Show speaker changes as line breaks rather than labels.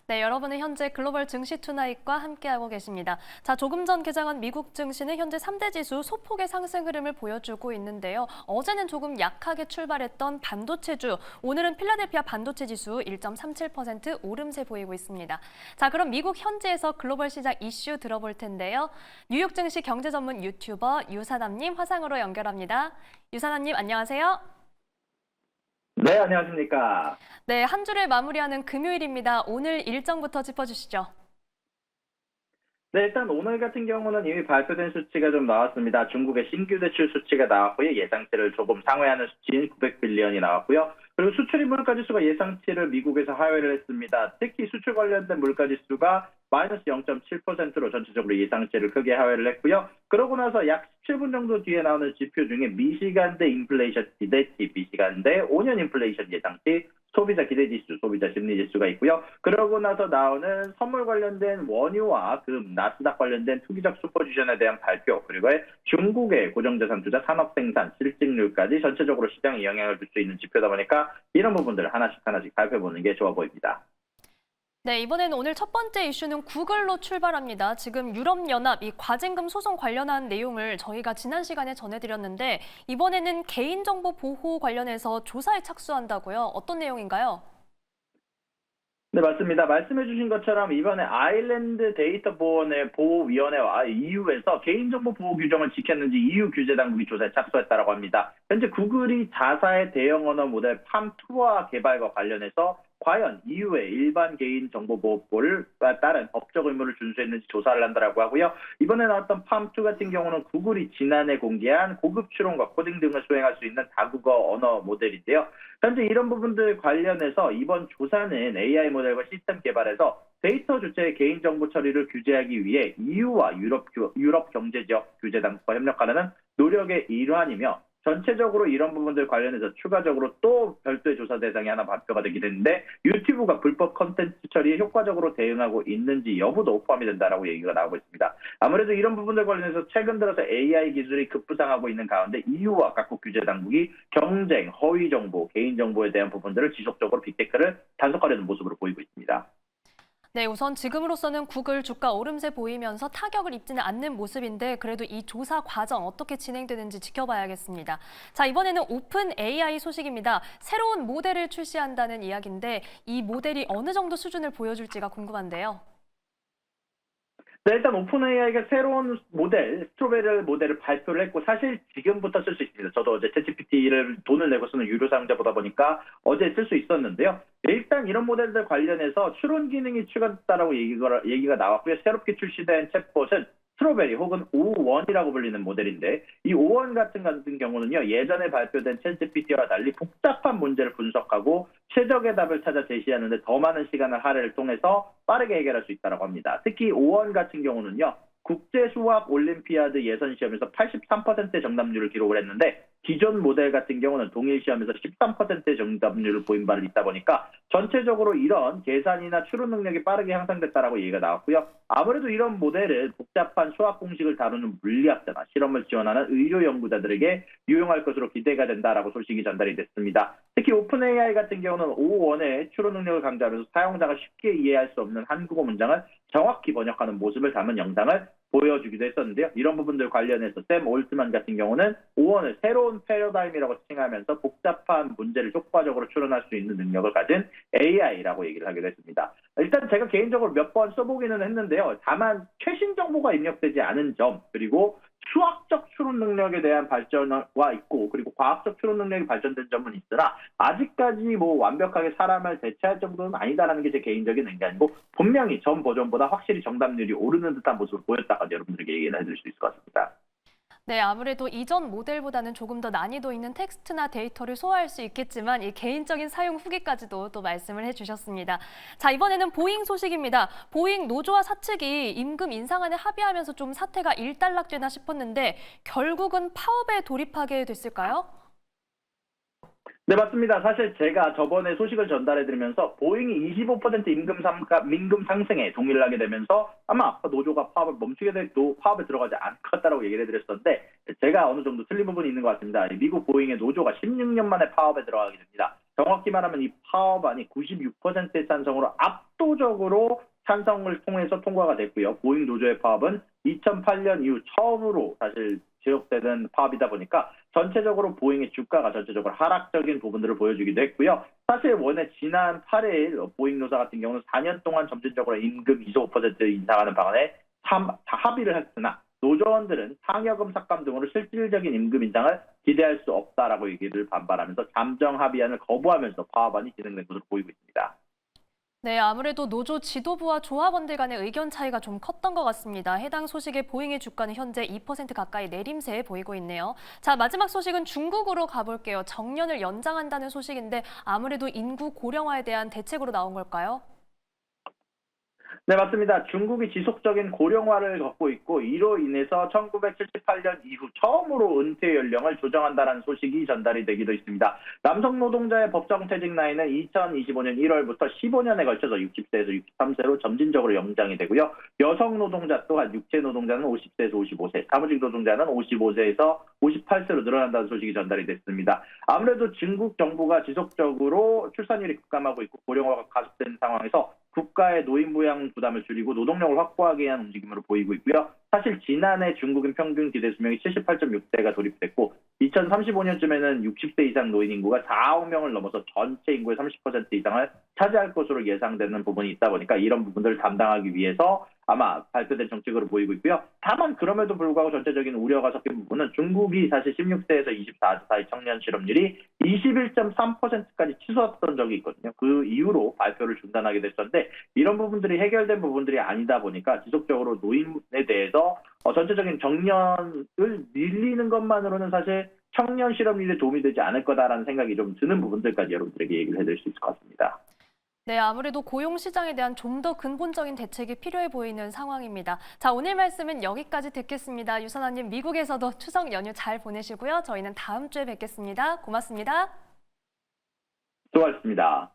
네, 여러분은 현재 글로벌 증시 투나잇과 함께하고 계십니다. 자, 조금 전 개장한 미국 증시는 현재 3대 지수 소폭의 상승 흐름을 보여주고 있는데요. 어제는 조금 약하게 출발했던 반도체주, 오늘은 필라델피아 반도체 지수 1.37% 오름세 보이고 있습니다. 자, 그럼 미국 현지에서 글로벌 시장 이슈 들어볼 텐데요. 뉴욕 증시 경제 전문 유튜버 유사남님 화상으로 연결합니다. 유사남님 안녕하세요.
네, 안녕하십니까.
네, 한 주를 마무리하는 금요일입니다. 오늘 일정부터 짚어주시죠.
네, 일단 오늘 같은 경우는 이미 발표된 수치가 좀 나왔습니다. 중국의 신규 대출 수치가 나왔고요. 예상치를 조금 상회하는 수치인 900빌리언이 나왔고요. 그리고 수출입 물가지수가 예상치를 미국에서 하회를 했습니다. 특히 수출 관련된 물가지수가 마이너스 0.7%로 전체적으로 예상치를 크게 하회를 했고요. 그러고 나서 약 17분 정도 뒤에 나오는 지표 중에 미시간대 인플레이션 기대치, 미시간대 5년 인플레이션 예상치, 소비자 기대지수, 소비자 심리지수가 있고요. 그러고 나서 나오는 선물 관련된 원유와 금, 나스닥 관련된 투기적 슈퍼주션에 대한 발표, 그리고 중국의 고정자산 투자, 산업생산, 실직률까지 전체적으로 시장에 영향을 줄 수 있는 지표다 보니까 이런 부분들을 하나씩 살펴보는 게 좋아 보입니다.
네, 이번에는 오늘 첫 번째 이슈는 구글로 출발합니다. 지금 유럽연합 이 과징금 소송 관련한 내용을 저희가 지난 시간에 전해드렸는데 이번에는 개인정보 보호 관련해서 조사에 착수한다고요. 어떤 내용인가요?
네, 맞습니다. 말씀해 주신 것처럼 이번에 아일랜드 데이터 보호위원회와 EU에서 개인정보 보호 규정을 지켰는지 EU 규제 당국이 조사에 착수했다고 합니다. 현재 구글이 자사의 대형 언어 모델 팜2와 개발과 관련해서 과연 EU의 일반 개인정보보호법을 따른 법적 의무를 준수했는지 조사를 한다고 하고요. 이번에 나왔던 팜2 같은 경우는 구글이 지난해 공개한 고급 추론과 코딩 등을 수행할 수 있는 다국어 언어 모델인데요. 현재 이런 부분들 관련해서 이번 조사는 AI 모델과 시스템 개발에서 데이터 주체의 개인정보 처리를 규제하기 위해 EU와 유럽 경제지역 규제 당국과 협력하는 노력의 일환이며 전체적으로 이런 부분들 관련해서 추가적으로 또 별도의 조사 대상이 하나 발표가 되게 됐는데 유튜브가 불법 컨텐츠 처리에 효과적으로 대응하고 있는지 여부도 포함이 된다라고 얘기가 나오고 있습니다. 아무래도 이런 부분들 관련해서 최근 들어서 AI 기술이 급부상하고 있는 가운데 EU와 각국 규제 당국이 경쟁, 허위 정보, 개인 정보에 대한 부분들을 지속적으로 빅테크를 단속하려는 모습으로 보이고 있습니다.
네, 우선 지금으로서는 구글 주가 오름세 보이면서 타격을 입지는 않는 모습인데 그래도 이 조사 과정 어떻게 진행되는지 지켜봐야겠습니다. 자, 이번에는 오픈 AI 소식입니다. 새로운 모델을 출시한다는 이야기인데 이 모델이 어느 정도 수준을 보여줄지가 궁금한데요.
네, 일단 오픈AI가 새로운 모델, 스트로베리 모델을 발표를 했고 사실 지금부터 쓸 수 있습니다. 저도 어제 챗GPT를 돈을 내고 쓰는 유료 사용자보다 보니까 어제 쓸 수 있었는데요. 일단 이런 모델들 관련해서 추론 기능이 추가됐다라고 얘기가 나왔고요. 새롭게 출시된 챗봇은 스트로베리 혹은 O1이라고 불리는 모델인데 이 O1 같은 경우는요. 예전에 발표된 챗GPT와 달리 복잡한 문제를 분석하고 최적의 답을 찾아 제시하는 데 더 많은 시간을 할애를 통해서 빠르게 해결할 수 있다고 합니다. 특히 O1 같은 경우는요. 국제수학 올림피아드 예선 시험에서 83%의 정답률을 기록을 했는데 기존 모델 같은 경우는 동일 시험에서 13%의 정답률을 보인 바를 있다 보니까 전체적으로 이런 계산이나 추론 능력이 빠르게 향상됐다라고 얘기가 나왔고요. 아무래도 이런 모델은 복잡한 수학 공식을 다루는 물리학자나 실험을 지원하는 의료 연구자들에게 유용할 것으로 기대가 된다라고 소식이 전달이 됐습니다. 특히 오픈AI 같은 경우는 O1의 추론 능력을 강조하면서 사용자가 쉽게 이해할 수 없는 한국어 문장을 정확히 번역하는 모습을 담은 영상을 보여주기도 했었는데요. 이런 부분들 관련해서 샘 올트만 같은 경우는 O1을 새로운 패러다임이라고 칭하면서 복잡한 문제를 효과적으로 추론할 수 있는 능력을 가진 AI라고 얘기를 하기도 했습니다. 일단 제가 개인적으로 몇 번 써보기는 했는데요. 다만 최신 정보가 입력되지 않은 점 그리고 수학적 추론 능력에 대한 발전과 있고 그리고 과학적 추론 능력이 발전된 점은 있으나 아직까지 뭐 완벽하게 사람을 대체할 정도는 아니다라는 게 제 개인적인 의견이고 분명히 전 버전보다 확실히 정답률이 오르는 듯한 모습을 보였다가 여러분들에게 얘기를 해드릴 수 있을 것 같습니다.
네, 아무래도 이전 모델보다는 조금 더 난이도 있는 텍스트나 데이터를 소화할 수 있겠지만 이 개인적인 사용 후기까지도 또 말씀을 해주셨습니다. 자, 이번에는 보잉 소식입니다. 보잉 노조와 사측이 임금 인상안에 합의하면서 좀 사태가 일단락되나 싶었는데 결국은 파업에 돌입하게 됐을까요?
네, 맞습니다. 사실 제가 저번에 소식을 전달해드리면서 보잉이 25% 임금 상승에 동의를 하게 되면서 아마 노조가 파업을 파업에 들어가지 않을 것 같다고 얘기를 해드렸었는데 제가 어느 정도 틀린 부분이 있는 것 같습니다. 미국 보잉의 노조가 16년 만에 파업에 들어가게 됩니다. 정확히 말하면 이 파업안이 96%의 찬성으로 압도적으로 찬성을 통해서 통과가 됐고요. 보잉 노조의 파업은 2008년 이후 처음으로 사실 지속되는 파업이다 보니까 전체적으로 보잉의 주가가 전체적으로 하락적인 부분들을 보여주기도 했고요. 사실 원래 지난 8일 보잉 노사 같은 경우는 4년 동안 점진적으로 임금 25% 인상하는 방안에 합의를 했으나 노조원들은 상여금 삭감 등으로 실질적인 임금 인상을 기대할 수 없다라고 얘기를 반발하면서 잠정 합의안을 거부하면서 파업안이 진행된 것으로 보이고 있습니다.
네, 아무래도 노조 지도부와 조합원들 간의 의견 차이가 좀 컸던 것 같습니다. 해당 소식에 보잉의 주가는 현재 2% 가까이 내림세에 보이고 있네요. 자, 마지막 소식은 중국으로 가볼게요. 정년을 연장한다는 소식인데 아무래도 인구 고령화에 대한 대책으로 나온 걸까요?
네, 맞습니다. 중국이 지속적인 고령화를 겪고 있고 이로 인해서 1978년 이후 처음으로 은퇴 연령을 조정한다는 소식이 전달이 되기도 했습니다. 남성 노동자의 법정 퇴직 나이는 2025년 1월부터 15년에 걸쳐서 60세에서 63세로 점진적으로 연장이 되고요. 여성 노동자 또한 육체 노동자는 50세에서 55세, 사무직 노동자는 55세에서 58세로 늘어난다는 소식이 전달이 됐습니다. 아무래도 중국 정부가 지속적으로 출산율이 급감하고 있고 고령화가 가속되는 상황에서 국가의 노인 부양 부담을 줄이고 노동력을 확보하기 위한 움직임으로 보이고 있고요. 사실 지난해 중국인 평균 기대 수명이 78.6세가 돌입됐고 2035년쯤에는 60세 이상 노인 인구가 4억 명을 넘어서 전체 인구의 30% 이상을 차지할 것으로 예상되는 부분이 있다 보니까 이런 부분들을 담당하기 위해서 아마 발표된 정책으로 보이고 있고요. 다만 그럼에도 불구하고 전체적인 우려가 섞인 부분은 중국이 사실 16세에서 24세 사이 청년 실업률이 21.3%까지 치솟았던 적이 있거든요. 그 이후로 발표를 중단하게 됐었는데 이런 부분들이 해결된 부분들이 아니다 보니까 지속적으로 노인에 대해서 전체적인 정년을 밀리는 것만으로는 사실 청년 실업률에 도움이 되지 않을 거다라는 생각이 좀 드는 부분들까지 여러분들에게 얘기를 해드릴 수 있을 것 같습니다.
네, 아무래도 고용 시장에 대한 좀 더 근본적인 대책이 필요해 보이는 상황입니다. 자, 오늘 말씀은 여기까지 듣겠습니다. 유선아님, 미국에서도 추석 연휴 잘 보내시고요. 저희는 다음 주에 뵙겠습니다. 고맙습니다.
수고하셨습니다.